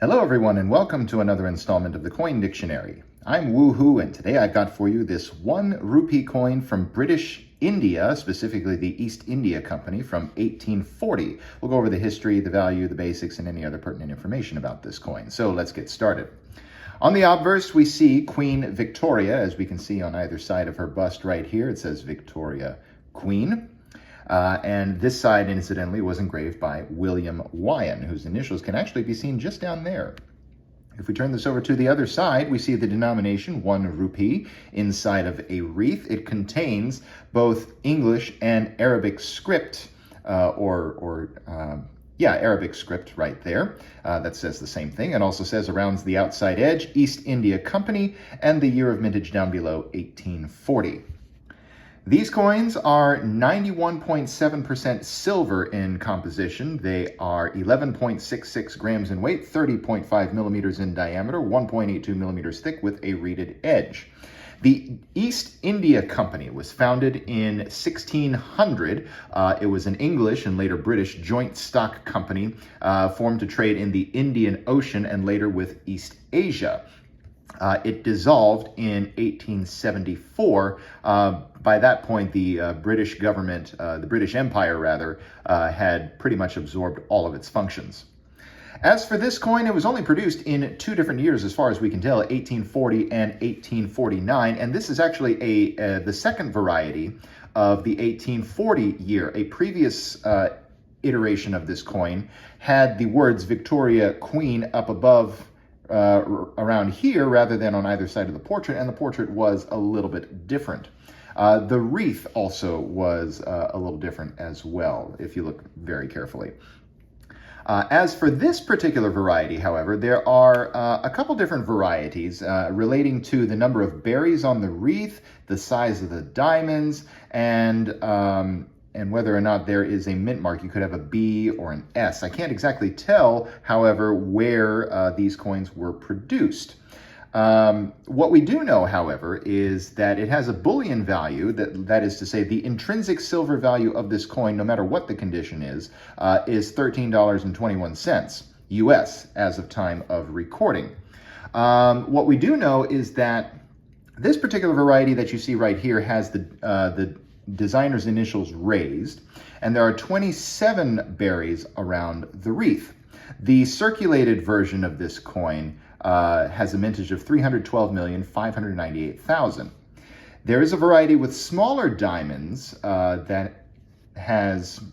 Hello everyone and welcome to another installment of the Coin Dictionary. I'm Woohoo and today I've got for you this 1 rupee coin from British India, specifically the East India Company from 1840. We'll go over the history, the value, the basics, and any other pertinent information about this coin. So let's get started. On the obverse we see Queen Victoria, as we can see on either side of her bust right here. It says Victoria Queen. And this side, incidentally, was engraved by William Wyon, whose initials can actually be seen just down there. If we turn this over to the other side, we see the denomination 1 rupee inside of a wreath. It contains both English and Arabic script, Arabic script right there. That says the same thing. It also says around the outside edge, East India Company, and the year of mintage down below, 1840. These coins are 91.7% silver in composition. They are 11.66 grams in weight, 30.5 millimeters in diameter, 1.82 millimeters thick with a reeded edge. The East India Company was founded in 1600. It was an English and later British joint stock company formed to trade in the Indian Ocean and later with East Asia. It dissolved in 1874. By that point, the British government, the British Empire rather, had pretty much absorbed all of its functions. As for this coin, it was only produced in 2 different years as far as we can tell, 1840 and 1849, and this is actually the second variety of the 1840 year. A previous iteration of this coin had the words Victoria Queen up above around here rather than on either side of the portrait, and the portrait was a little bit different. The wreath also was a little different as well, if you look very carefully. As for this particular variety, however, there are a couple different varieties relating to the number of berries on the wreath, the size of the diamonds, and whether or not there is a mint mark. You could have a B or an S. I can't exactly tell, however, where these coins were produced. What we do know, however, is that it has a bullion value, that is to say the intrinsic silver value of this coin, no matter what the condition is $13.21 US as of time of recording. What we do know is that this particular variety that you see right here has the designer's initials raised, and there are 27 berries around the wreath. The circulated version of this coin has a mintage of 312,598,000. There is a variety with smaller diamonds that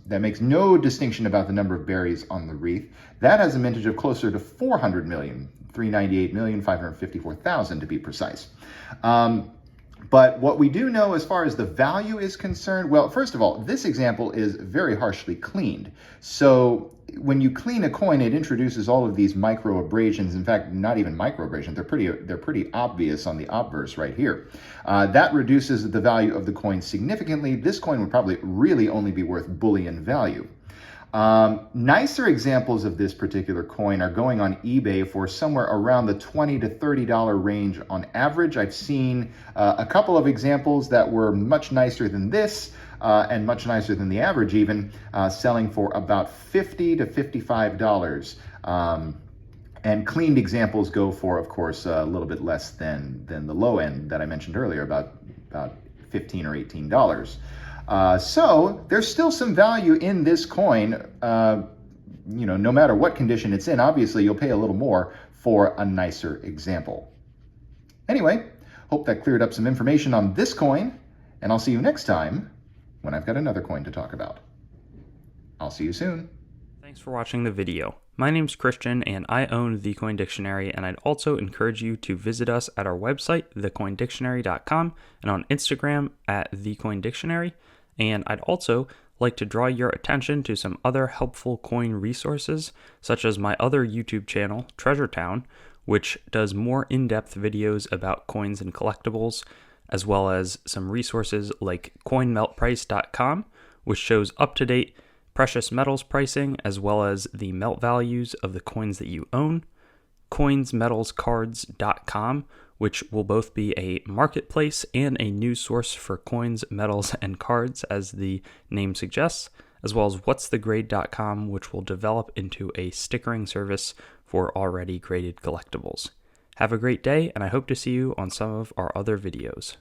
makes no distinction about the number of berries on the wreath. That has a mintage of closer to 400 million, 398,554,000 to be precise. But what we do know as far as the value is concerned, well, first of all, this example is very harshly cleaned. So when you clean a coin, it introduces all of these micro abrasions. In fact, not even micro abrasions. They're pretty obvious on the obverse right here. That reduces the value of the coin significantly. This coin would probably really only be worth bullion value. Nicer examples of this particular coin are going on eBay for somewhere around the $20 to $30 range on average. I've seen a couple of examples that were much nicer than this and much nicer than the average even, selling for about $50 to $55. And cleaned examples go for, of course, a little bit less than the low end that I mentioned earlier, about $15 or $18. So there's still some value in this coin, no matter what condition it's in. Obviously, you'll pay a little more for a nicer example. Anyway, hope that cleared up some information on this coin, and I'll see you next time when I've got another coin to talk about. I'll see you soon. Thanks for watching the video. My name's Christian and I own The Coin Dictionary, and I'd also encourage you to visit us at our website, thecoindictionary.com, and on Instagram at thecoindictionary. And I'd also like to draw your attention to some other helpful coin resources, such as my other YouTube channel, Treasure Town, which does more in-depth videos about coins and collectibles, as well as some resources like coinmeltprice.com, which shows up-to-date precious metals pricing, as well as the melt values of the coins that you own, coinsmetalscards.com, which will both be a marketplace and a news source for coins, metals, and cards, as the name suggests, as well as whatsthegrade.com, which will develop into a stickering service for already graded collectibles. Have a great day, and I hope to see you on some of our other videos.